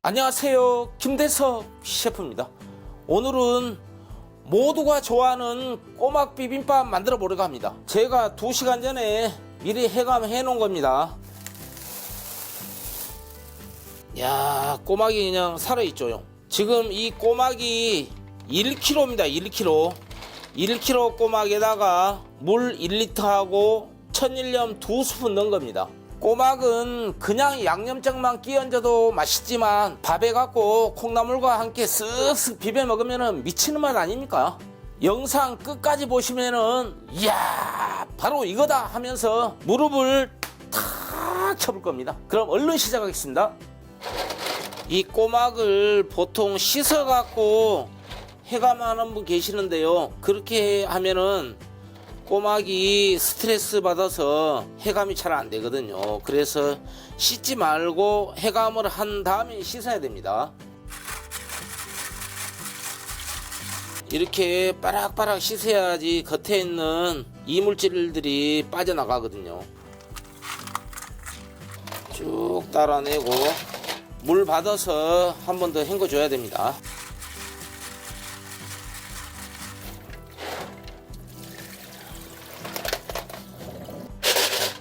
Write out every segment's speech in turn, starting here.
안녕하세요, 김대섭 셰프입니다. 오늘은 모두가 좋아하는 꼬막 비빔밥 만들어 보려고 합니다. 제가 2시간 전에 미리 해감해 놓은 겁니다. 야, 꼬막이 그냥 살아있죠. 지금 이 꼬막이 1kg입니다. 1kg 1kg 꼬막에다가 물 1리터하고 천일염 2스푼 넣은 겁니다. 꼬막은 그냥 양념장만 끼얹어도 맛있지만 밥에 갖고 콩나물과 함께 쓱쓱 비벼 먹으면 미치는 맛 아닙니까? 영상 끝까지 보시면은 이야 바로 이거다 하면서 무릎을 탁 쳐볼 겁니다. 그럼 얼른 시작하겠습니다. 이 꼬막을 보통 씻어 갖고 해감하는 분 계시는데요, 그렇게 하면은 꼬막이 스트레스 받아서 해감이 잘 안 되거든요. 그래서 씻지 말고 해감을 한 다음에 씻어야 됩니다. 이렇게 빠락빠락 씻어야지 겉에 있는 이물질들이 빠져나가거든요. 쭉 따라내고 물 받아서 한 번 더 헹궈줘야 됩니다.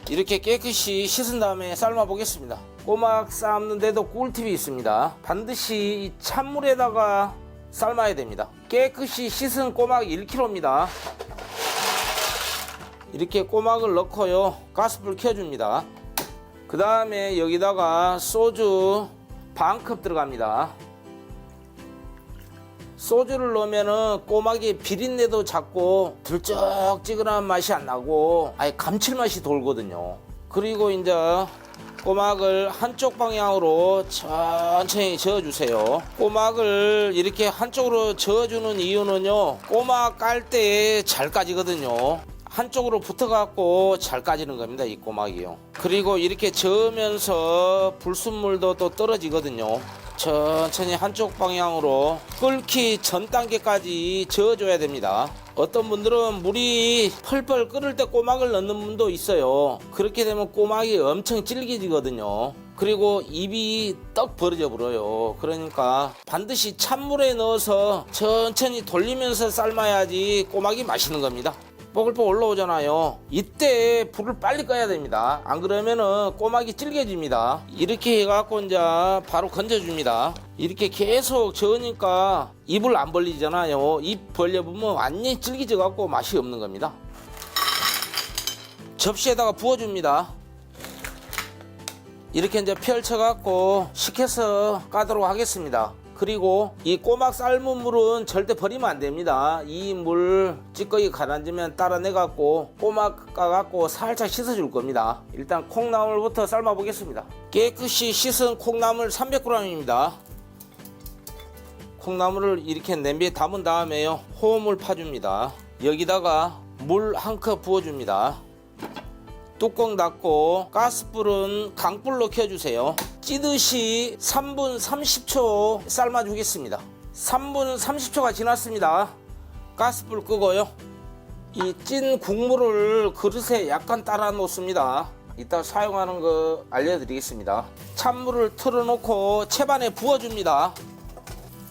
이렇게 깨끗이 씻은 다음에 삶아 보겠습니다. 꼬막 삶는데도 꿀팁이 있습니다. 반드시 이 찬물에다가 삶아야 됩니다. 깨끗이 씻은 꼬막 1kg입니다. 이렇게 꼬막을 넣고요, 가스불 켜줍니다. 그 다음에 여기다가 소주 반컵 들어갑니다. 소주를 넣으면은 꼬막이 비린내도 작고 들쩍지근한 맛이 안 나고 아예 감칠맛이 돌거든요. 그리고 이제 꼬막을 한쪽 방향으로 천천히 저어주세요. 꼬막을 이렇게 한쪽으로 저어주는 이유는요, 꼬막 깔 때 잘 까지거든요. 한쪽으로 붙어갖고 잘 까지는 겁니다, 이 꼬막이요. 그리고 이렇게 저으면서 불순물도 또 떨어지거든요. 천천히 한쪽 방향으로 끓기 전 단계까지 저어줘야 됩니다. 어떤 분들은 물이 펄펄 끓을 때 꼬막을 넣는 분도 있어요. 그렇게 되면 꼬막이 엄청 질기지거든요. 그리고 입이 떡 벌어져 버려요. 그러니까 반드시 찬물에 넣어서 천천히 돌리면서 삶아야지 꼬막이 맛있는 겁니다. 뽀글뽀글 올라오잖아요. 이때 불을 빨리 꺼야 됩니다. 안 그러면은 꼬막이 질겨집니다. 이렇게 해갖고 이제 바로 건져줍니다. 이렇게 계속 저으니까 입을 안 벌리잖아요. 입 벌려보면 완전히 질겨져 갖고 맛이 없는 겁니다. 접시에다가 부어줍니다. 이렇게 이제 펼쳐갖고 식혀서 까도록 하겠습니다. 그리고 이 꼬막 삶은 물은 절대 버리면 안 됩니다. 이 물 찌꺼기 가라앉으면 따라내 갖고 꼬막 까갖고 살짝 씻어 줄 겁니다. 일단 콩나물부터 삶아 보겠습니다. 깨끗이 씻은 콩나물 300g입니다. 콩나물을 이렇게 냄비에 담은 다음에요, 호물 파줍니다. 여기다가 물 1컵 부어줍니다. 뚜껑 닫고 가스불은 강불로 켜주세요. 찌듯이 3분 30초 삶아 주겠습니다. 3분 30초가 지났습니다. 가스불 끄고요, 이 찐 국물을 그릇에 약간 따라 놓습니다. 이따 사용하는 거 알려드리겠습니다. 찬물을 틀어놓고 채반에 부어줍니다.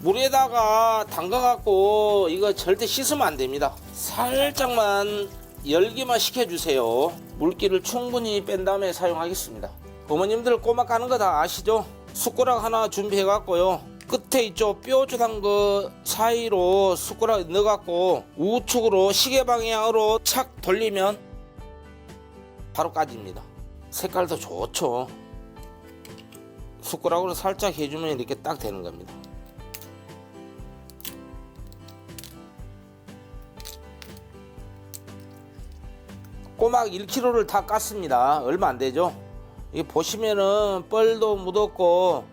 물에다가 담가갖고 이거 절대 씻으면 안 됩니다. 살짝만 열기만 식혀주세요. 물기를 충분히 뺀 다음에 사용하겠습니다. 어머님들 꼬막 까는 거 다 아시죠? 숟가락 하나 준비해 갖고요, 끝에 있죠, 뾰족한 거 사이로 숟가락 넣어 갖고 우측으로 시계 방향으로 착 돌리면 바로 까집니다. 색깔도 좋죠. 숟가락으로 살짝 해주면 이렇게 딱 되는 겁니다. 꼬막 1kg를 다 깠습니다. 얼마 안 되죠? 이 보시면은 뻘도 묻었고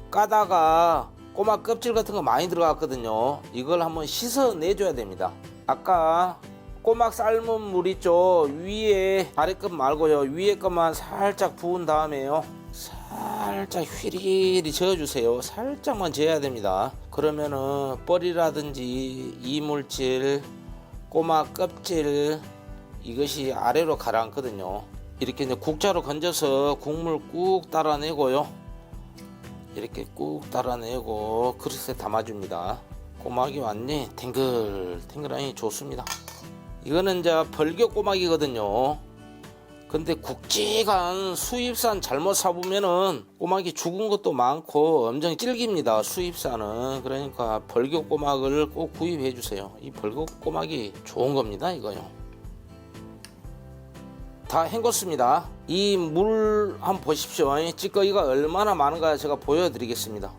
까다가 꼬막 껍질 같은 거 많이 들어갔거든요. 이걸 한번 씻어 내줘야 됩니다. 아까 꼬막 삶은 물 있죠, 위에 아래 것 말고요, 위에 것만 살짝 부은 다음에요, 살짝 휘리휘리 저어주세요. 살짝만 저어야 됩니다. 그러면은 뻘이라든지 이물질, 꼬막 껍질 이것이 아래로 가라앉거든요. 이렇게 이제 국자로 건져서 국물 꾹 따라내고요, 이렇게 꾹 따라내고 그릇에 담아줍니다. 꼬막이 완전히 탱글탱글하니 좋습니다. 이거는 이제 벌교 꼬막이거든요. 근데 굵직한 수입산 잘못 사보면은 꼬막이 죽은 것도 많고 엄청 질깁니다. 수입산은. 그러니까 벌교 꼬막을 꼭 구입해 주세요. 이 벌교 꼬막이 좋은 겁니다. 이거요. 다 헹궜습니다. 이 물 한번 보십시오. 찌꺼기가 얼마나 많은가 제가 보여드리겠습니다.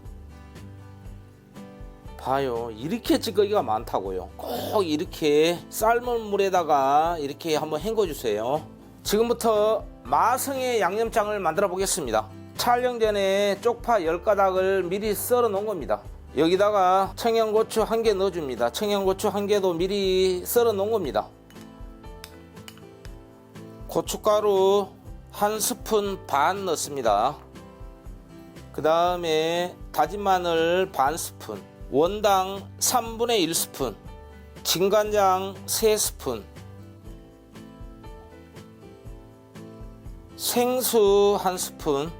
봐요. 이렇게 찌꺼기가 많다고요. 꼭 이렇게 삶은 물에다가 이렇게 한번 헹궈 주세요. 지금부터 마성의 양념장을 만들어 보겠습니다. 촬영 전에 쪽파 10가닥을 미리 썰어 놓은 겁니다. 여기다가 청양고추 1개 넣어줍니다. 청양고추 1개도 미리 썰어 놓은 겁니다. 고춧가루 1스푼 반 넣습니다. 그 다음에 다진 마늘 반 스푼, 원당 3분의 1스푼, 진간장 3스푼, 생수 1스푼.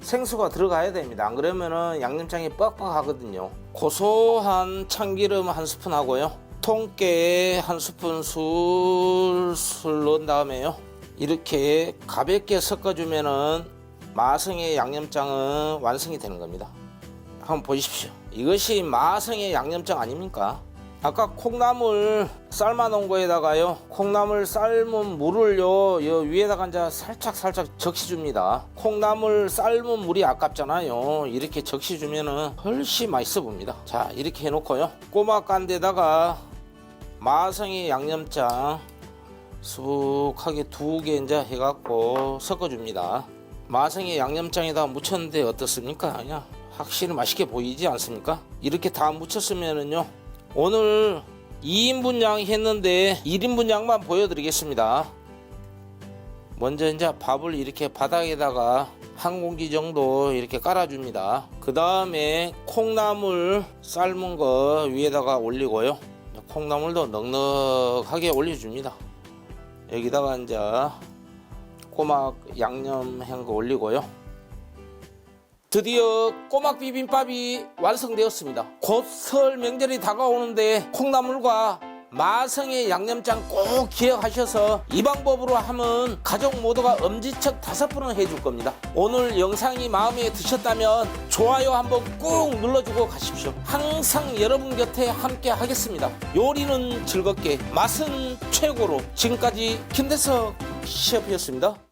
생수가 들어가야 됩니다. 안 그러면은 양념장이 뻑뻑하거든요. 고소한 참기름 1스푼 하고요. 통깨 1스푼 술술 넣은 다음에요. 이렇게 가볍게 섞어주면은 마성의 양념장은 완성이 되는 겁니다. 한번 보십시오. 이것이 마성의 양념장 아닙니까? 아까 콩나물 삶아 놓은 거에다가요, 콩나물 삶은 물을요 요 위에다가 이제 살짝 적셔줍니다. 콩나물 삶은 물이 아깝잖아요. 이렇게 적셔주면은 훨씬 맛있어 봅니다. 자, 이렇게 해놓고요, 꼬막 간 데다가 마성의 양념장 수북하게 2개 이제 해갖고 섞어줍니다. 마성의 양념장에다 묻혔는데 어떻습니까? 그냥 확실히 맛있게 보이지 않습니까? 이렇게 다 묻혔으면은요, 오늘 2인분 양 했는데 1인분 양만 보여드리겠습니다. 먼저 이제 밥을 이렇게 바닥에다가 1공기 정도 이렇게 깔아줍니다. 그 다음에 콩나물 삶은 거 위에다가 올리고요, 콩나물도 넉넉하게 올려줍니다. 여기다가 이제 꼬막 양념한 거 올리고요. 드디어 꼬막 비빔밥이 완성되었습니다. 곧 설 명절이 다가오는데 콩나물과 마성의 양념장 꼭 기억하셔서 이 방법으로 하면 가족 모두가 엄지척 5번은 해줄 겁니다. 오늘 영상이 마음에 드셨다면 좋아요 한번 꾹 눌러주고 가십시오. 항상 여러분 곁에 함께 하겠습니다. 요리는 즐겁게, 맛은 최고로. 지금까지 김대석 셰프였습니다.